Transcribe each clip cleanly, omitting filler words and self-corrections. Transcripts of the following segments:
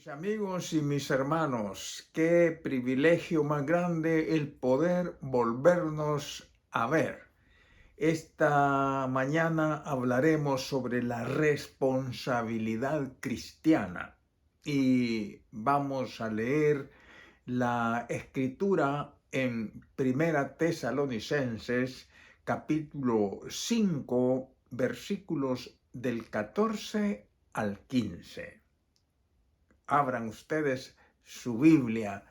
Mis amigos y mis hermanos, qué privilegio más grande el poder volvernos a ver. Esta mañana hablaremos sobre la responsabilidad cristiana y vamos a leer la escritura en Primera Tesalonicenses, capítulo 5, versículos del 14 al 15. Abran ustedes su Biblia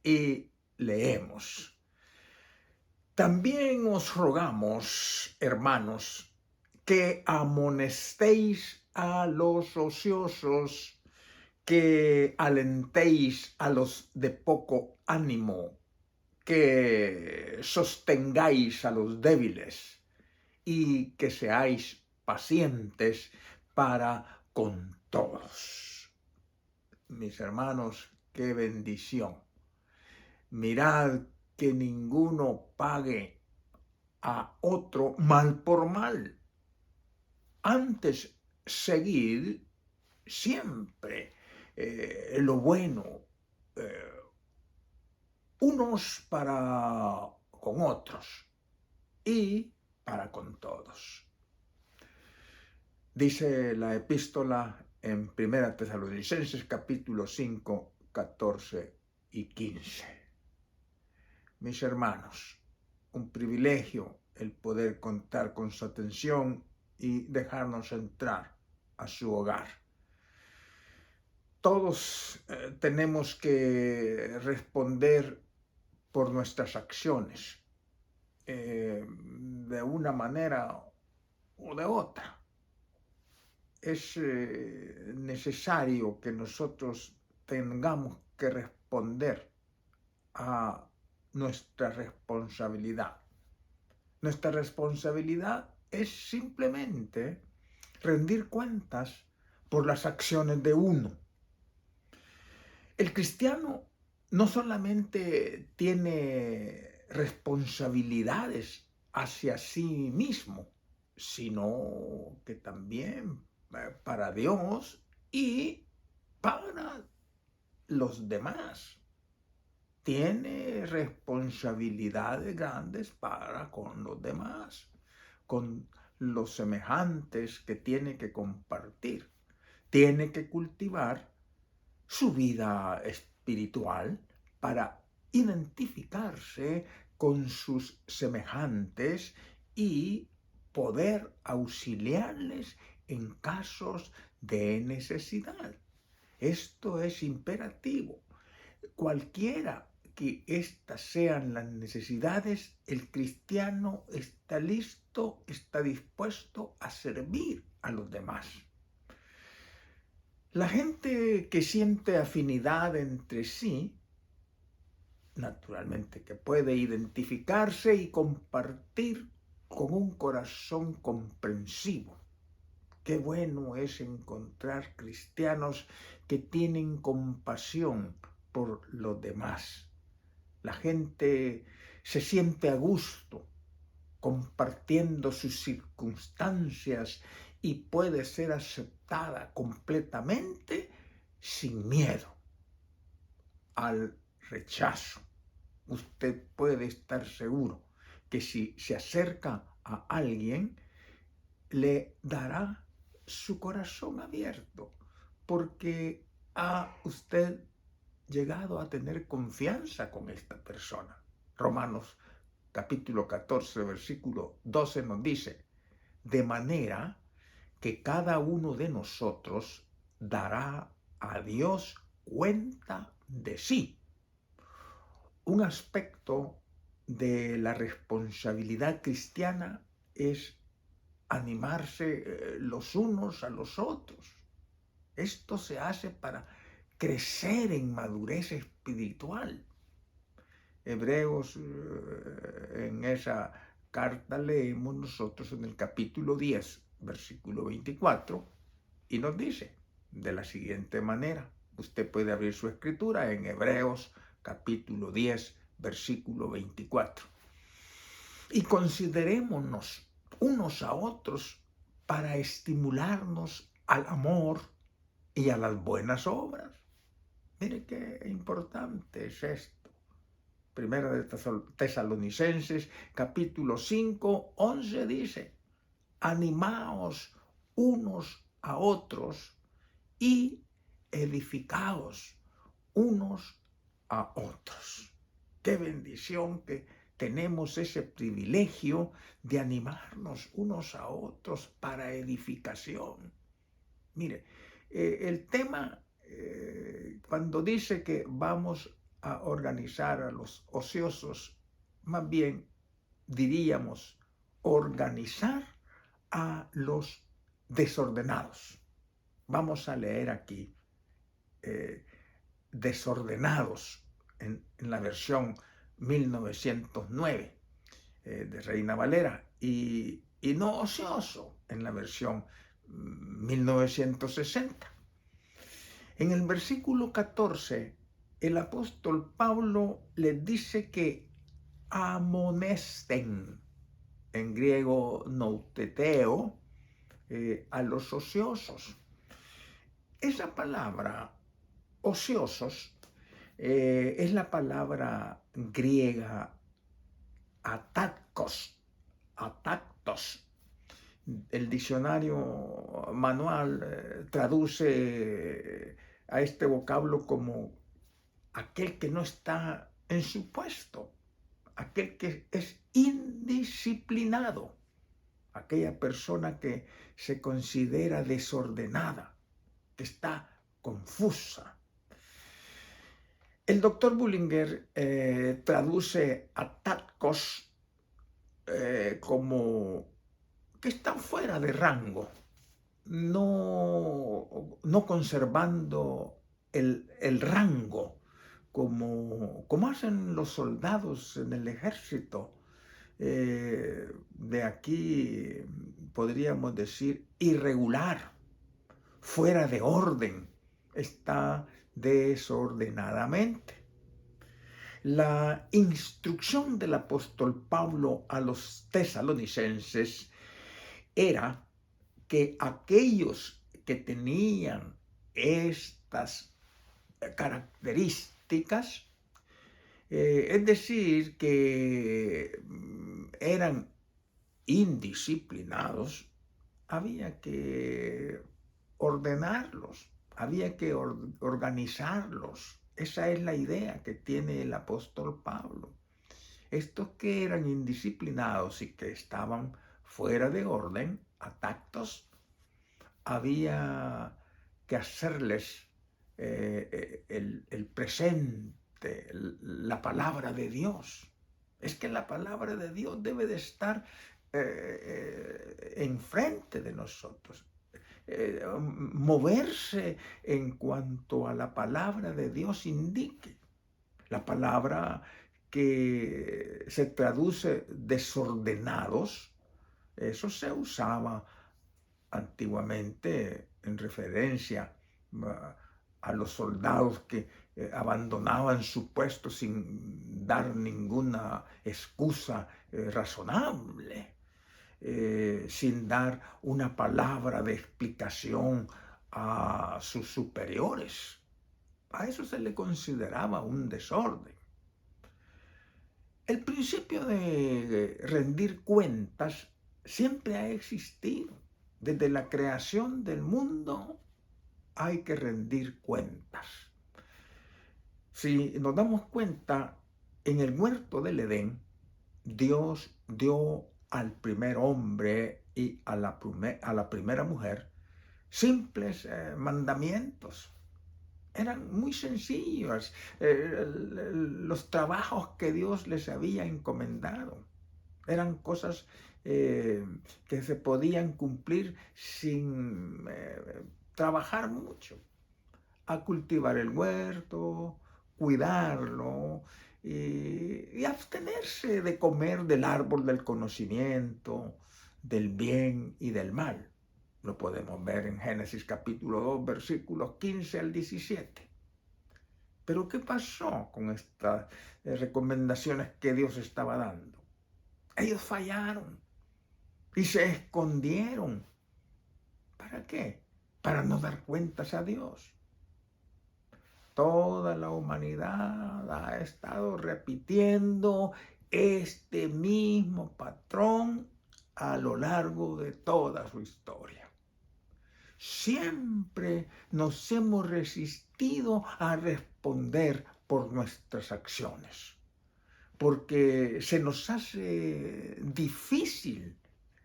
y leemos. También os rogamos, hermanos, que amonestéis a los ociosos, que alentéis a los de poco ánimo, que sostengáis a los débiles y que seáis pacientes para con todos. Mis hermanos, qué bendición. Mirad que ninguno pague a otro mal por mal. Antes, seguid siempre lo bueno, eh, unos para con otros y para con todos. Dice la epístola en Primera Tesalonicenses capítulo 5, 14 y 15. Mis hermanos, un privilegio el poder contar con su atención y dejarnos entrar a su hogar. Todos tenemos que responder por nuestras acciones, de una manera o de otra. Es necesario que nosotros tengamos que responder a nuestra responsabilidad. Nuestra responsabilidad es simplemente rendir cuentas por las acciones de uno. El cristiano no solamente tiene responsabilidades hacia sí mismo, sino que también para Dios y para los demás. Tiene responsabilidades grandes para con los demás, con los semejantes que tiene que compartir. Tiene que cultivar su vida espiritual para identificarse con sus semejantes y poder auxiliarles en casos de necesidad. Esto es imperativo. Cualquiera que estas sean las necesidades, el cristiano está listo, está dispuesto a servir a los demás. La gente que siente afinidad entre sí, naturalmente que puede identificarse y compartir con un corazón comprensivo. Qué bueno es encontrar cristianos que tienen compasión por los demás. La gente se siente a gusto compartiendo sus circunstancias y puede ser aceptada completamente sin miedo al rechazo. Usted puede estar seguro que si se acerca a alguien, le dará su corazón abierto, porque ha usted llegado a tener confianza con esta persona. Romanos capítulo 14, versículo 12 nos dice, de manera que cada uno de nosotros dará a Dios cuenta de sí. Un aspecto de la responsabilidad cristiana es animarse los unos a los otros. Esto se hace para crecer en madurez espiritual. Hebreos, en esa carta leemos nosotros en el capítulo 10, versículo 24, y nos dice de la siguiente manera. Usted puede abrir su escritura en Hebreos capítulo 10, versículo 24. Y considerémonos unos a otros para estimularnos al amor y a las buenas obras. Mire qué importante es esto. Primera de Tesalonicenses, capítulo 5, 11 dice: animaos unos a otros y edificaos unos a otros. Qué bendición que tenemos ese privilegio de animarnos unos a otros para edificación. Mire, el tema, cuando dice que vamos a organizar a los ociosos, más bien diríamos organizar a los desordenados. Vamos a leer aquí desordenados en la versión 1909 de Reina Valera y no ocioso en la versión 1960. En el versículo 14, el apóstol Pablo les dice que amonesten, en griego nouteteo, a los ociosos. Esa palabra, ociosos, es la palabra griega atactos. El diccionario manual traduce a este vocablo como aquel que no está en su puesto, aquel que es indisciplinado, aquella persona que se considera desordenada, que está confusa. El doctor Bullinger traduce atacos como que están fuera de rango, no conservando el rango, como hacen los soldados en el ejército. De aquí podríamos decir irregular, fuera de orden, está desordenadamente. La instrucción del apóstol Pablo a los tesalonicenses era que aquellos que tenían estas características, es decir, que eran indisciplinados, había que ordenarlos, había que organizarlos. Esa es la idea que tiene el apóstol Pablo. Estos que eran indisciplinados y que estaban fuera de orden, atactos, había que hacerles el presente, la palabra de Dios. Es que la palabra de Dios debe de estar enfrente de nosotros. Moverse en cuanto a la palabra de Dios indique. La palabra que se traduce desordenados, eso se usaba antiguamente en referencia a los soldados que abandonaban su puesto sin dar ninguna excusa razonable. Sin dar una palabra de explicación a sus superiores. A eso se le consideraba un desorden. El principio de rendir cuentas siempre ha existido. Desde la creación del mundo hay que rendir cuentas. Si nos damos cuenta, en el huerto del Edén, Dios dio al primer hombre y a la primera mujer simples mandamientos. Eran muy sencillos los trabajos que Dios les había encomendado. Eran cosas que se podían cumplir sin trabajar mucho. A cultivar el huerto, cuidarlo y abstenerse de comer del árbol del conocimiento, del bien y del mal. Lo podemos ver en Génesis capítulo 2, versículos 15 al 17. Pero ¿qué pasó con estas recomendaciones que Dios estaba dando? Ellos fallaron y se escondieron. ¿Para qué? Para no dar cuentas a Dios. Toda la humanidad ha estado repitiendo este mismo patrón a lo largo de toda su historia. Siempre nos hemos resistido a responder por nuestras acciones, porque se nos hace difícil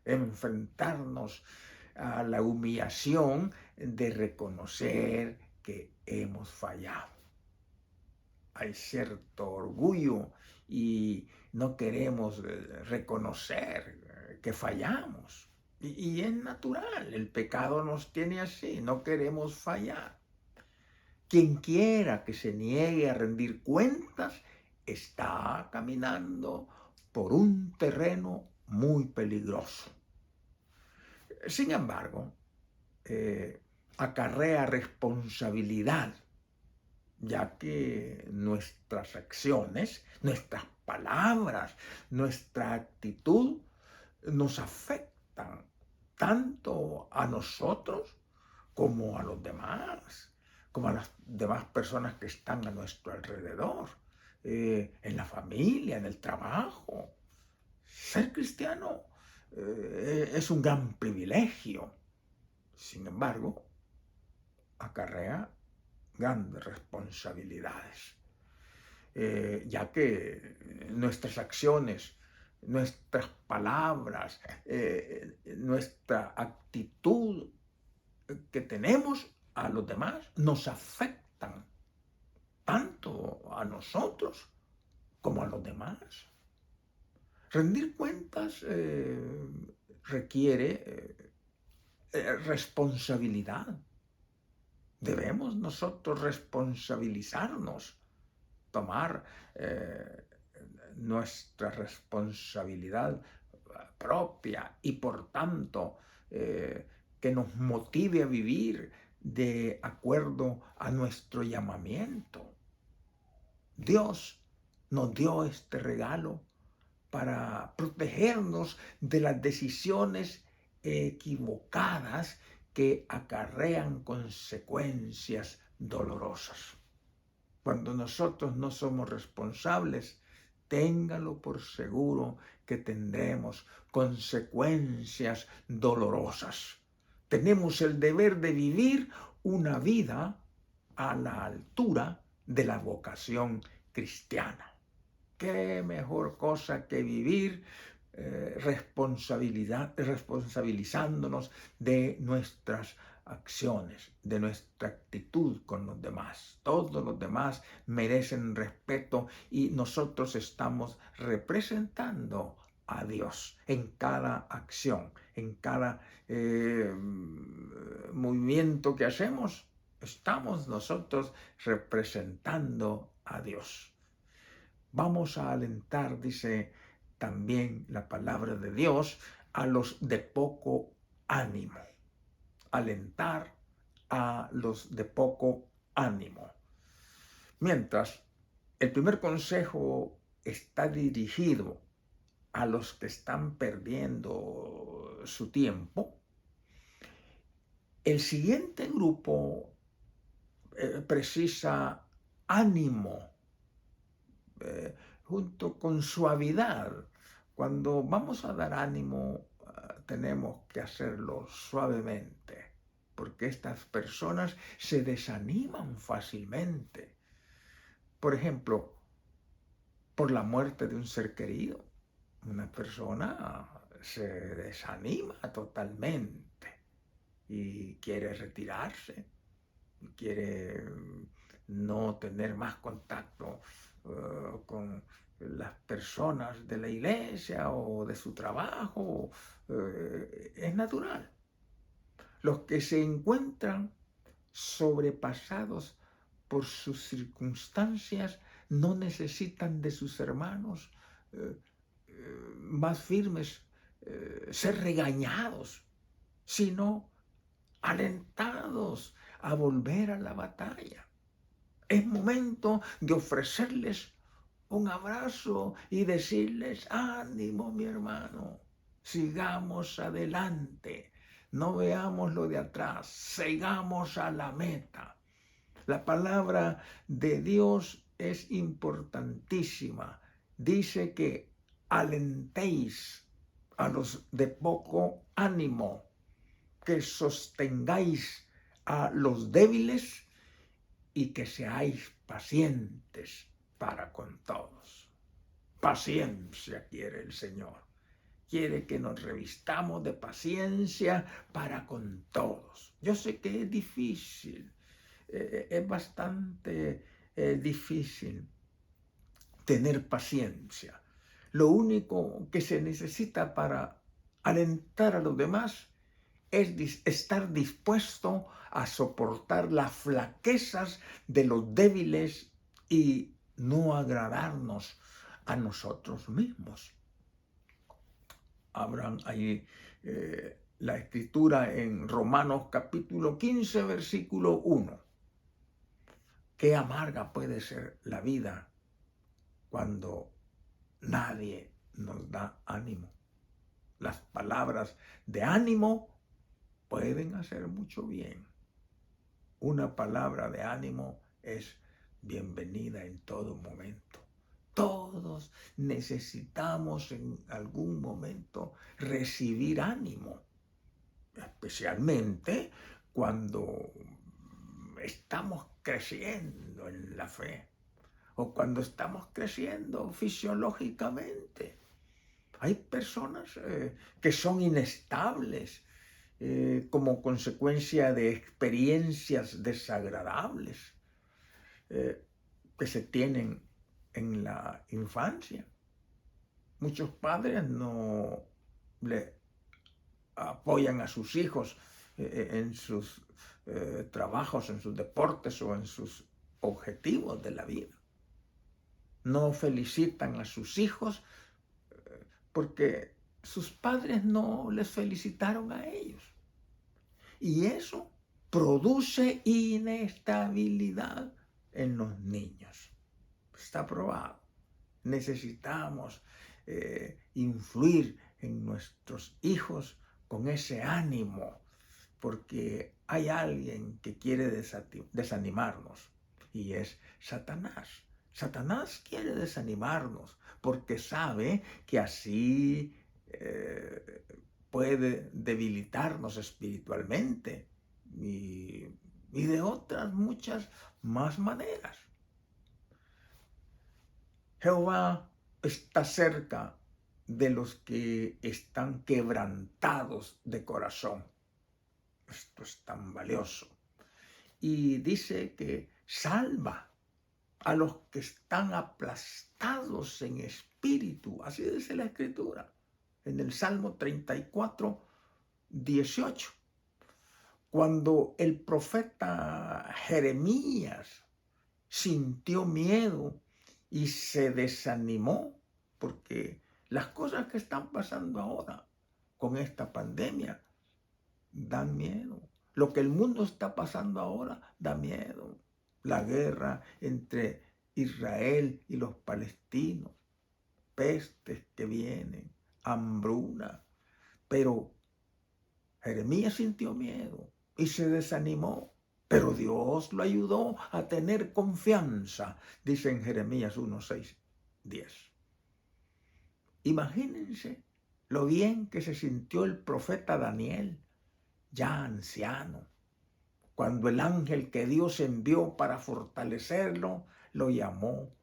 enfrentarnos a la humillación de reconocer que hemos fallado. Hay cierto orgullo y no queremos reconocer que fallamos. Y es natural, el pecado nos tiene así, no queremos fallar. Quien quiera que se niegue a rendir cuentas está caminando por un terreno muy peligroso. Sin embargo, acarrea responsabilidad, ya que nuestras acciones, nuestras palabras, nuestra actitud nos afectan tanto a nosotros como a los demás, como a las demás personas que están a nuestro alrededor, en la familia, en el trabajo. Ser cristiano es un gran privilegio. Sin embargo, acarrea grandes responsabilidades, ya que nuestras acciones, nuestras palabras, nuestra actitud que tenemos a los demás nos afectan tanto a nosotros como a los demás. Rendir cuentas requiere responsabilidad. Debemos nosotros responsabilizarnos, tomar nuestra responsabilidad propia y por tanto que nos motive a vivir de acuerdo a nuestro llamamiento. Dios nos dio este regalo para protegernos de las decisiones equivocadas que acarrean consecuencias dolorosas. Cuando nosotros no somos responsables, téngalo por seguro que tendremos consecuencias dolorosas. Tenemos el deber de vivir una vida a la altura de la vocación cristiana. ¿Qué mejor cosa que vivir responsabilizándonos de nuestras acciones, de nuestra actitud con los demás? Todos los demás merecen respeto y nosotros estamos representando a Dios en cada acción, en cada movimiento que hacemos. Estamos nosotros representando a Dios. Vamos a alentar, dice también la palabra de Dios, a los de poco ánimo. Alentar a los de poco ánimo. Mientras, el primer consejo está dirigido a los que están perdiendo su tiempo. El siguiente grupo precisa ánimo, junto con suavidad. Cuando vamos a dar ánimo, tenemos que hacerlo suavemente, porque estas personas se desaniman fácilmente. Por ejemplo, por la muerte de un ser querido, una persona se desanima totalmente y quiere retirarse, quiere no tener más contacto con las personas de la iglesia o de su trabajo. Es natural. Los que se encuentran sobrepasados por sus circunstancias no necesitan de sus hermanos más firmes ser regañados, sino alentados a volver a la batalla. Es momento de ofrecerles un abrazo y decirles: ánimo, mi hermano, sigamos adelante, no veamos lo de atrás, sigamos a la meta. La palabra de Dios es importantísima. Dice que alentéis a los de poco ánimo, que sostengáis a los débiles y que seáis pacientes para con todos. Paciencia quiere el Señor. Quiere que nos revistamos de paciencia para con todos. Yo sé que es difícil, es bastante difícil tener paciencia. Lo único que se necesita para alentar a los demás es estar dispuesto a soportar las flaquezas de los débiles y no agradarnos a nosotros mismos. Abran ahí la escritura en Romanos capítulo 15, versículo 1. Qué amarga puede ser la vida cuando nadie nos da ánimo. Las palabras de ánimo pueden hacer mucho bien. Una palabra de ánimo es bienvenida en todo momento. Todos necesitamos en algún momento recibir ánimo, especialmente cuando estamos creciendo en la fe o cuando estamos creciendo fisiológicamente. Hay personas que son inestables como consecuencia de experiencias desagradables que se tienen en la infancia. Muchos padres no le apoyan a sus hijos en sus trabajos, en sus deportes o en sus objetivos de la vida. No felicitan a sus hijos porque sus padres no les felicitaron a ellos. Y eso produce inestabilidad en los niños. Está probado. Necesitamos influir en nuestros hijos con ese ánimo, porque hay alguien que quiere desanimarnos y es Satanás. Satanás quiere desanimarnos porque sabe que así puede debilitarnos espiritualmente y de otras muchas más maneras. Jehová está cerca de los que están quebrantados de corazón. Esto es tan valioso. Y dice que salva a los que están aplastados en espíritu. Así dice la Escritura en el Salmo 34, 18. Cuando el profeta Jeremías sintió miedo y se desanimó, porque las cosas que están pasando ahora con esta pandemia dan miedo. Lo que el mundo está pasando ahora da miedo. La guerra entre Israel y los palestinos, pestes que vienen, hambruna. Pero Jeremías sintió miedo y se desanimó. Pero Dios lo ayudó a tener confianza, dice en Jeremías 1, 6, 10. Imagínense lo bien que se sintió el profeta Daniel, ya anciano, cuando el ángel que Dios envió para fortalecerlo lo llamó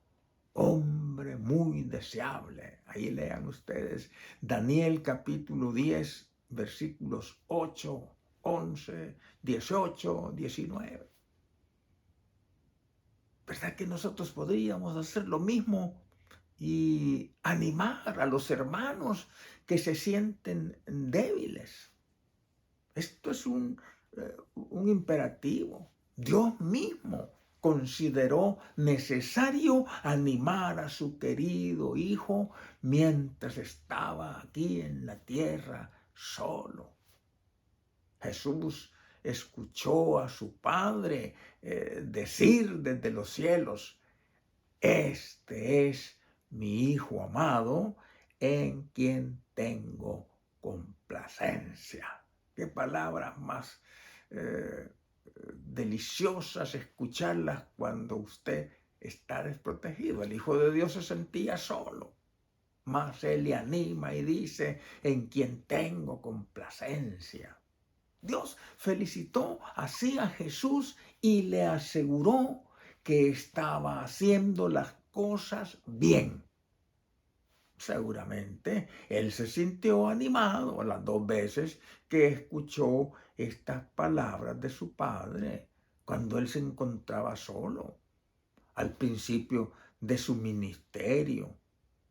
hombre muy deseable. Ahí lean ustedes Daniel capítulo 10, versículos 8, 11, 18, 19. ¿Verdad que nosotros podríamos hacer lo mismo y animar a los hermanos que se sienten débiles? Esto es un imperativo. Dios mismo consideró necesario animar a su querido hijo mientras estaba aquí en la tierra solo. Jesús escuchó a su Padre decir desde los cielos: este es mi Hijo amado, en quien tengo complacencia. Qué palabras más deliciosas escucharlas cuando usted está desprotegido. El Hijo de Dios se sentía solo, mas Él le anima y dice: en quien tengo complacencia. Dios felicitó así a Jesús y le aseguró que estaba haciendo las cosas bien. Seguramente él se sintió animado las 2 veces que escuchó estas palabras de su padre cuando él se encontraba solo, al principio de su ministerio,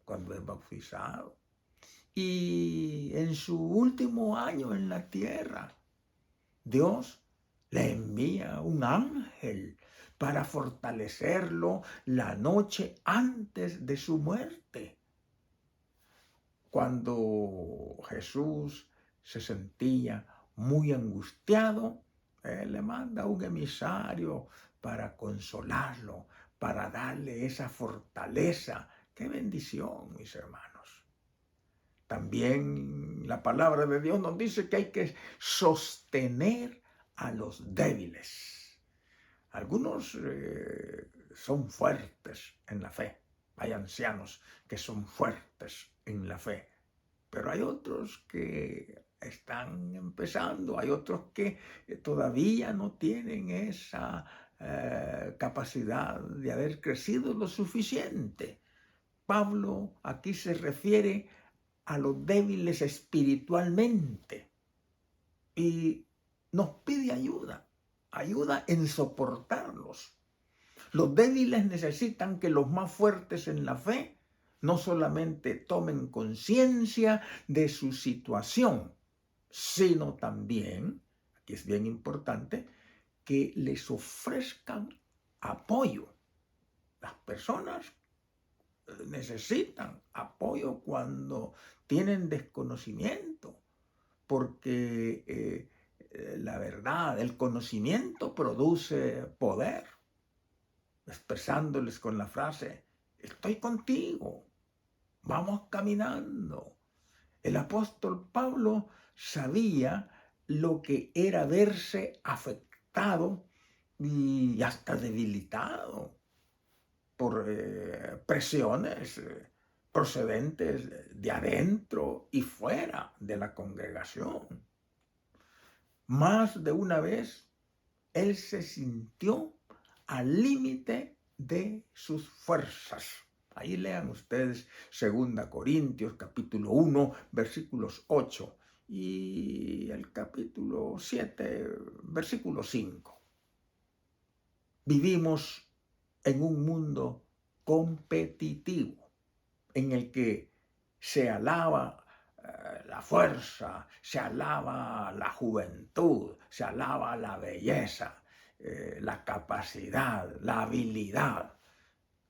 cuando es bautizado, y en su último año en la tierra. Dios le envía un ángel para fortalecerlo la noche antes de su muerte. Cuando Jesús se sentía muy angustiado, Él le manda un emisario para consolarlo, para darle esa fortaleza. ¡Qué bendición, mis hermanos! También la palabra de Dios nos dice que hay que sostener a los débiles. Algunos son fuertes en la fe. Hay ancianos que son fuertes en la fe, pero hay otros que están empezando, hay otros que todavía no tienen esa capacidad de haber crecido lo suficiente. Pablo aquí se refiere a los débiles espiritualmente y nos pide ayuda en soportarlos. Los débiles necesitan que los más fuertes en la fe no solamente tomen conciencia de su situación, sino también, aquí es bien importante, que les ofrezcan apoyo. Las personas necesitan apoyo cuando tienen desconocimiento, porque la verdad, el conocimiento produce poder, expresándoles con la frase: estoy contigo, vamos caminando. El apóstol Pablo sabía lo que era verse afectado y hasta debilitado por presiones procedentes de adentro y fuera de la congregación. Más de una vez él se sintió al límite de sus fuerzas. Ahí lean ustedes 2 Corintios capítulo 1, versículos 8 y el capítulo 7, versículo 5. Vivimos en un mundo competitivo en el que se alaba la fuerza, se alaba la juventud, se alaba la belleza, la capacidad, la habilidad.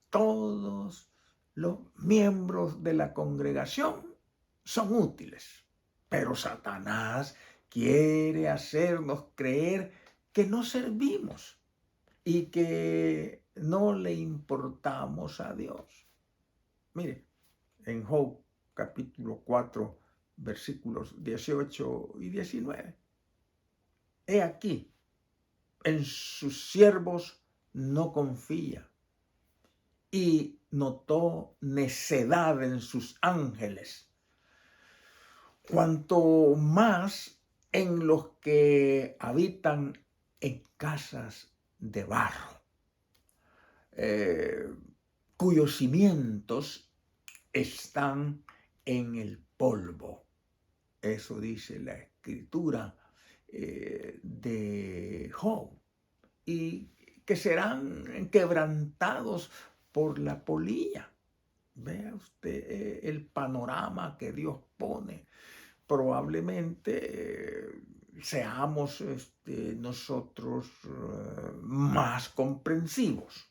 Todos los miembros de la congregación son útiles, pero Satanás quiere hacernos creer que no servimos y que no le importamos a Dios. Mire, en Job capítulo 4, versículos 18 y 19. He aquí, en sus siervos no confía, y notó necedad en sus ángeles, cuanto más en los que habitan en casas de barro, cuyos cimientos están en el polvo. Eso dice la escritura de Job. Y que serán quebrantados por la polilla. Vea usted el panorama que Dios pone. Probablemente seamos nosotros más comprensivos.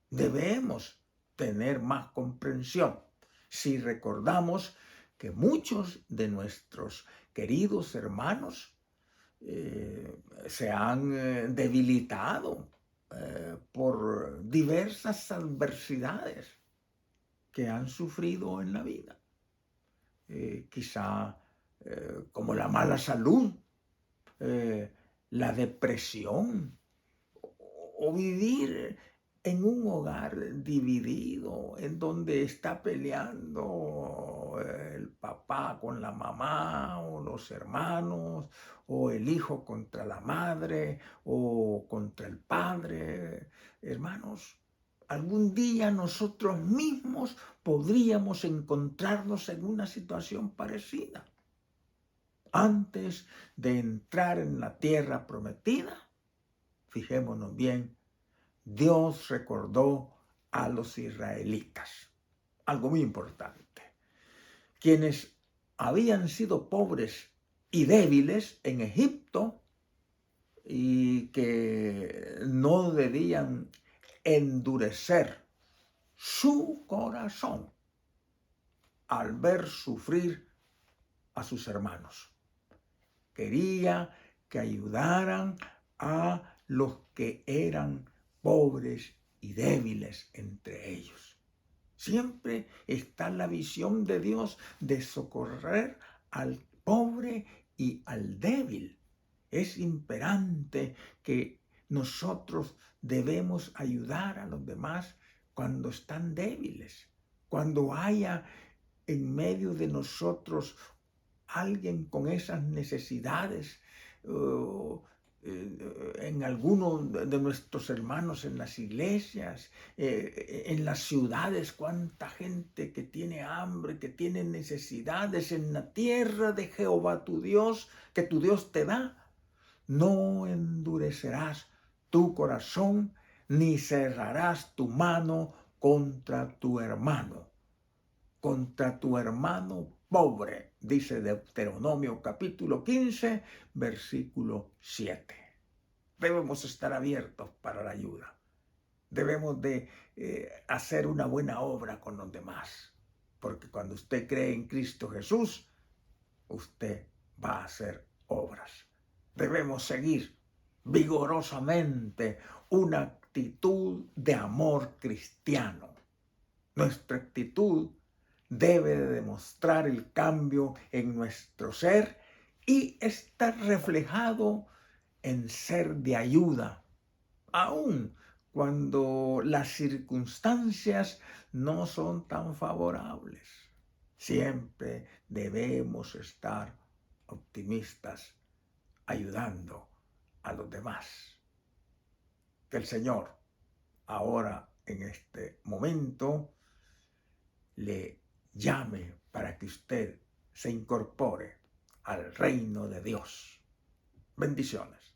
Debemos tener más comprensión si recordamos que muchos de nuestros queridos hermanos se han debilitado por diversas adversidades que han sufrido en la vida. Quizá como la mala salud la depresión o vivir en un hogar dividido, en donde está peleando el papá con la mamá, o los hermanos, o el hijo contra la madre, o contra el padre. Hermanos, algún día nosotros mismos podríamos encontrarnos en una situación parecida. Antes de entrar en la tierra prometida, fijémonos bien, Dios recordó a los israelitas algo muy importante, quienes habían sido pobres y débiles en Egipto y que no debían endurecer su corazón al ver sufrir a sus hermanos. Quería que ayudaran a los que eran pobres y débiles entre ellos. Siempre está la visión de Dios de socorrer al pobre y al débil. Es imperante que nosotros debemos ayudar a los demás cuando están débiles, cuando haya en medio de nosotros alguien con esas necesidades, en algunos de nuestros hermanos en las iglesias, en las ciudades, cuánta gente que tiene hambre, que tiene necesidades en la tierra de Jehová tu Dios, que tu Dios te da. No endurecerás tu corazón, ni cerrarás tu mano contra tu hermano pobre, dice Deuteronomio capítulo 15, versículo 7. Debemos estar abiertos para la ayuda. Debemos de hacer una buena obra con los demás, porque cuando usted cree en Cristo Jesús, usted va a hacer obras. Debemos seguir vigorosamente una actitud de amor cristiano. Nuestra actitud debe de demostrar el cambio en nuestro ser y estar reflejado en ser de ayuda, aun cuando las circunstancias no son tan favorables. Siempre debemos estar optimistas, ayudando a los demás. Que el Señor, ahora en este momento, le llame para que usted se incorpore al reino de Dios. Bendiciones.